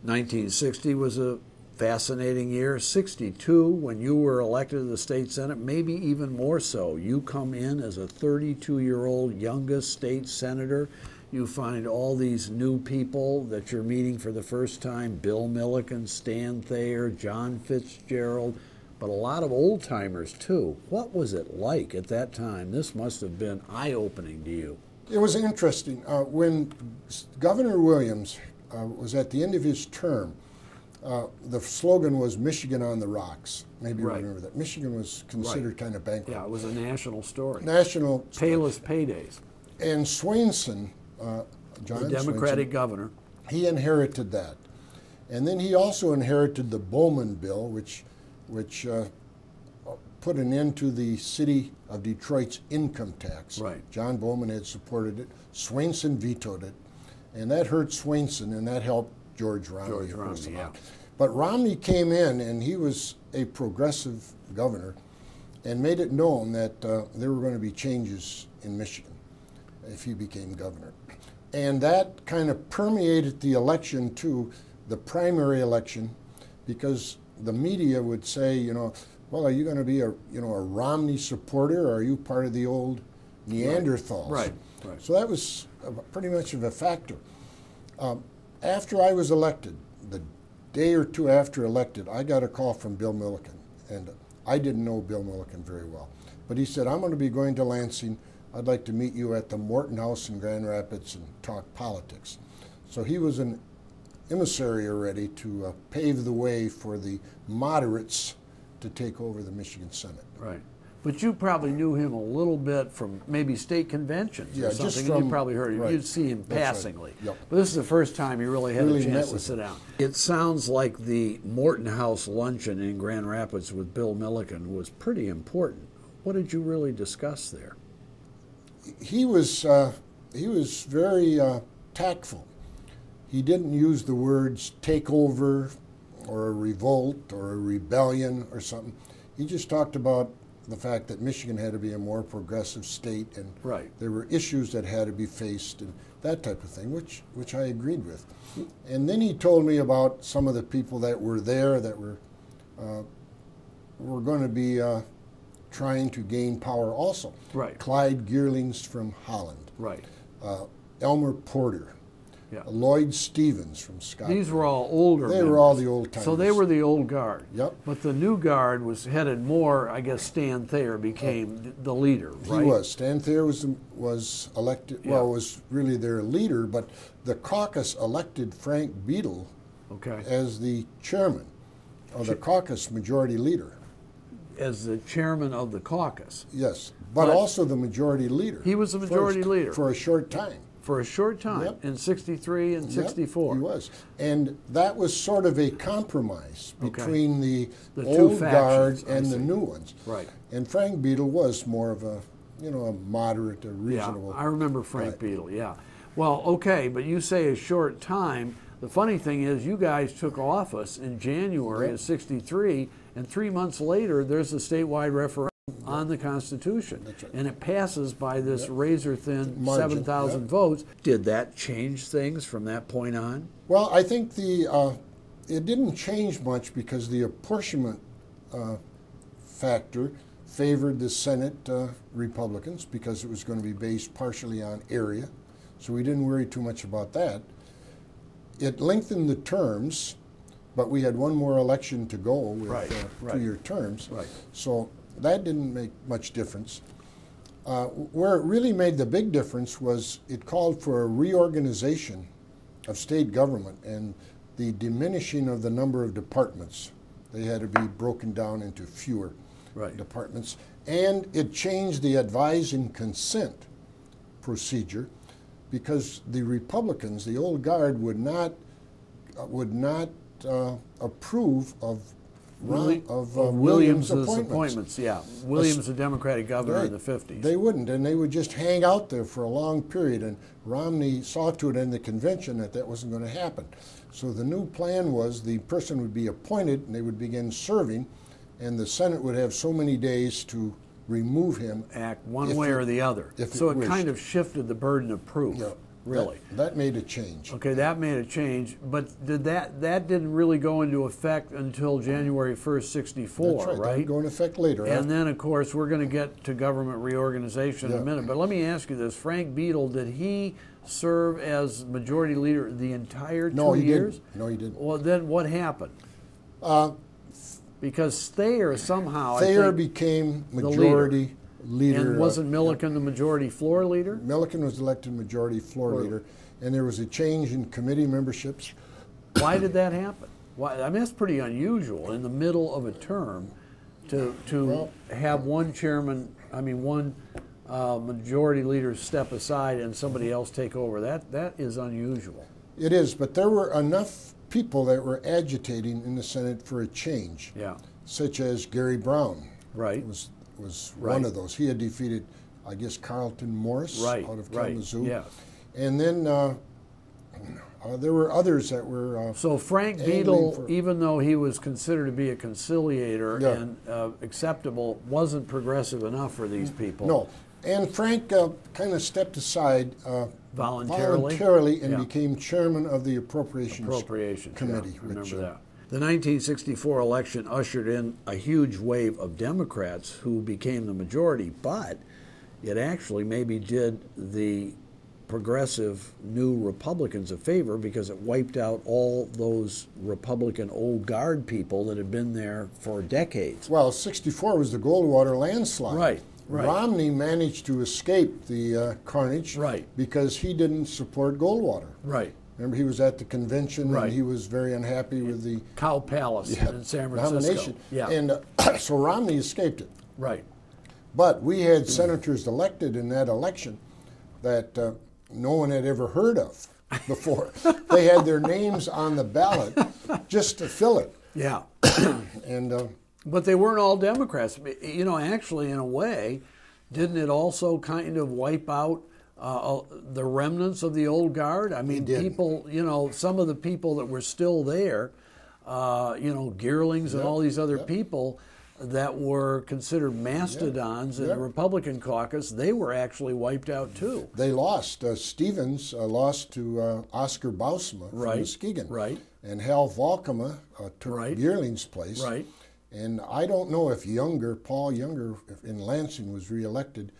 1960 was a fascinating year. 62, when you were elected to the state senate, maybe even more so. You come in as a 32-year-old youngest state senator. You find all these new people that you're meeting for the first time, Bill Milliken, Stan Thayer, John Fitzgerald, but a lot of old-timers too. What was it like at that time? This must have been eye-opening to you. It was interesting. When Governor Williams was at the end of his term, the slogan was Michigan on the rocks. Maybe you remember that. Michigan was considered kind of bankrupt. Yeah, it was a national story. National Payless paydays. And Swainson, John the Democratic Swainson, governor, he inherited that. And then he also inherited the Bowman bill, which put an end to the city of Detroit's income tax. Right. John Bowman had supported it. Swainson vetoed it. And that hurt Swainson, and that helped George Romney. Yeah. But Romney came in, and he was a progressive governor, and made it known that there were going to be changes in Michigan if he became governor. And that kind of permeated the election to the primary election, because the media would say, you know, well, are you going to be a Romney supporter, or are you part of the old Neanderthals? Right. So that was pretty much of a factor. After I was elected, the day or two after elected, I got a call from Bill Milliken, and I didn't know Bill Milliken very well, but he said, I'm going to be going to Lansing. I'd like to meet you at the Morton House in Grand Rapids and talk politics. So he was an emissary already to pave the way for the moderates to take over the Michigan Senate. Right. But you probably knew him a little bit from maybe state conventions or something. Just from, you probably heard him. Right. You'd see him passingly. Right. Yep. But this is the first time you really had a chance to sit him. down. It sounds like the Morton House luncheon in Grand Rapids with Bill Milliken was pretty important. What did you really discuss there? He was very tactful. He didn't use the words take over or a revolt or a rebellion or something. He just talked about the fact that Michigan had to be a more progressive state, and there were issues that had to be faced and that type of thing, which I agreed with. And then he told me about some of the people that were there that were going to be trying to gain power also. Right. Clyde Geerlings from Holland. Right. Elmer Porter. Yeah. Lloyd Stevens from Scotland. These were all older They were all the old timers. So they were the old guard. Yep. But the new guard was headed more, I guess Stan Thayer became the leader, right? He was. Stan Thayer was elected, well, was really their leader, but the caucus elected Frank Beadle as the chairman, or the caucus majority leader. As the chairman of the caucus. Yes, but also the majority leader. He was the majority leader. For a short time. For a short time, in 63 and 64. He was. And that was sort of a compromise between the two old factions, guard and the new ones. Right. And Frank Beadle was more of a, a moderate, a reasonable. Yeah, I remember Frank Beadle, yeah. Well, okay, but you say a short time. The funny thing is you guys took office in January of 63, and 3 months later there's a statewide referendum on the Constitution. That's right. And it passes by this razor-thin 7,000 votes. Did that change things from that point on? Well, I think it didn't change much because the apportionment factor favored the Senate Republicans because it was going to be based partially on area. So we didn't worry too much about that. It lengthened the terms, but we had one more election to go with 2-year terms. Right. So that didn't make much difference. Where it really made the big difference was it called for a reorganization of state government and the diminishing of the number of departments. They had to be broken down into fewer departments. And it changed the advise and consent procedure because the Republicans, the old guard, would not approve of Williams' appointments. Yeah, Williams, the Democratic governor in the 50s. They wouldn't, and they would just hang out there for a long period, and Romney saw to it in the convention that that wasn't going to happen. So the new plan was the person would be appointed, and they would begin serving, and the Senate would have so many days to remove him. Act one way or the other. So it kind of shifted the burden of proof. Yeah. really. That made a change. Okay, that made a change, but that didn't really go into effect until January 1st, 64, That's right? That would go into effect later. And then, of course, we're going to get to government reorganization in a minute. But let me ask you this. Frank Beadle, did he serve as majority leader the entire 2 years? Didn't. No, he didn't. Well, then what happened? Because Thayer somehow, Thayer became majority leader. And wasn't Milliken the majority floor leader? Milliken was elected majority floor leader, and there was a change in committee memberships. Why did that happen? Why? I mean, that's pretty unusual in the middle of a term to have one chairman, one majority leader step aside and somebody else take over. That is unusual. It is, but there were enough people that were agitating in the Senate for a change. Yeah. Such as Gary Brown. Right. Was one of those. He had defeated, I guess, Carlton Morris out of Kalamazoo. Yeah. And then there were others that were. So Frank Beadle, even though he was considered to be a conciliator and acceptable, wasn't progressive enough for these people. No. And Frank kind of stepped aside voluntarily and became chairman of the Appropriations Committee. Yeah, remember that. The 1964 election ushered in a huge wave of Democrats who became the majority, but it actually maybe did the progressive new Republicans a favor because it wiped out all those Republican old guard people that had been there for decades. Well, 64 was the Goldwater landslide. Right. Romney managed to escape the carnage because he didn't support Goldwater. Right. Remember, he was at the convention and he was very unhappy with the Cow Palace in San Francisco. Nomination. And so Romney escaped it. Right. But we had senators elected in that election that no one had ever heard of before. They had their names on the ballot just to fill it. Yeah. And but they weren't all Democrats. You know, actually, in a way, didn't it also kind of wipe out the remnants of the old guard? I mean, people, you know, some of the people that were still there, you know, Geerlings and all these other people that were considered mastodons in the Republican caucus, they were actually wiped out too. They lost. Stevens lost to Oscar Bousma from Muskegon. Right. And Hal Volkema took Geerling's place. Right. And I don't know if Paul Younger in Lansing was reelected.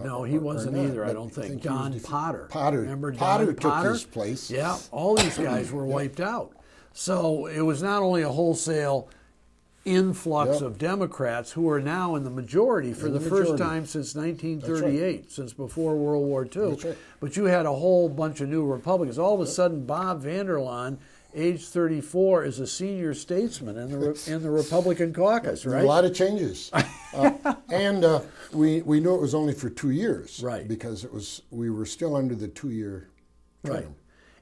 No, he wasn't either, I don't think. Don Potter. Remember Potter Don took his place. Yeah, all these guys were wiped out. So it was not only a wholesale influx of Democrats who are now in the majority for the first time since 1938, since before World War II. But you had a whole bunch of new Republicans. All of a sudden, Bob VanderLaan, age 34, is a senior statesman in the Republican caucus, right? A lot of changes. And we knew it was only for 2 years. Right. Because we were still under the 2-year term. Right.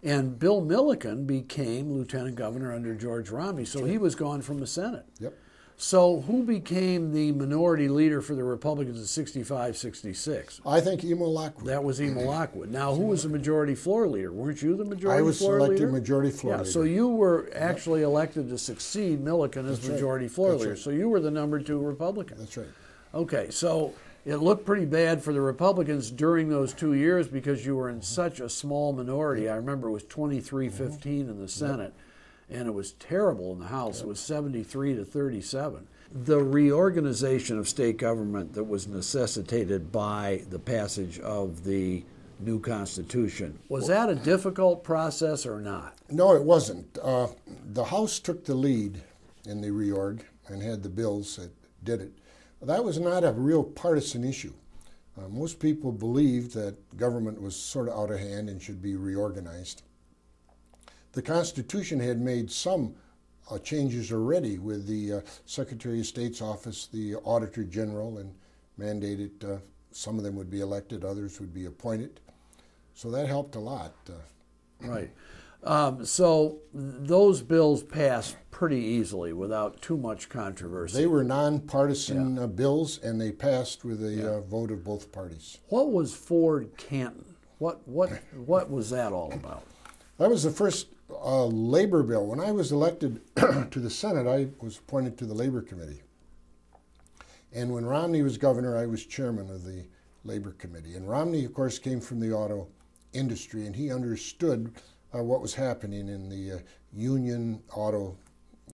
And Bill Milliken became lieutenant governor under George Romney, so he was gone from the Senate. Yep. So who became the minority leader for the Republicans in 65, 66? I think Emil Lockwood. That was Emil Lockwood. Now, who was the majority floor leader? Weren't you the majority floor leader? I was elected majority floor leader. So you were actually elected to succeed Milliken as majority floor leader. So you were the number 2 Republican. That's right. Okay, so it looked pretty bad for the Republicans during those 2 years because you were in such a small minority. I remember it was 23-15 in the Senate, and it was terrible in the House. It was 73-37. The reorganization of state government that was necessitated by the passage of the new Constitution, was that a difficult process or not? No, it wasn't. The House took the lead in the reorg and had the bills that did it. That was not a real partisan issue. Most people believed that government was sort of out of hand and should be reorganized. The Constitution had made some changes already with the Secretary of State's office, the Auditor General, and mandated some of them would be elected, others would be appointed. So that helped a lot. Right. So those bills passed pretty easily without too much controversy. They were nonpartisan bills, and they passed with a vote of both parties. What was Ford-Canton? What was that all about? That was the first labor bill. When I was elected to the Senate, I was appointed to the Labor Committee. And when Romney was governor, I was chairman of the Labor Committee. And Romney, of course, came from the auto industry, and he understood what was happening in the union auto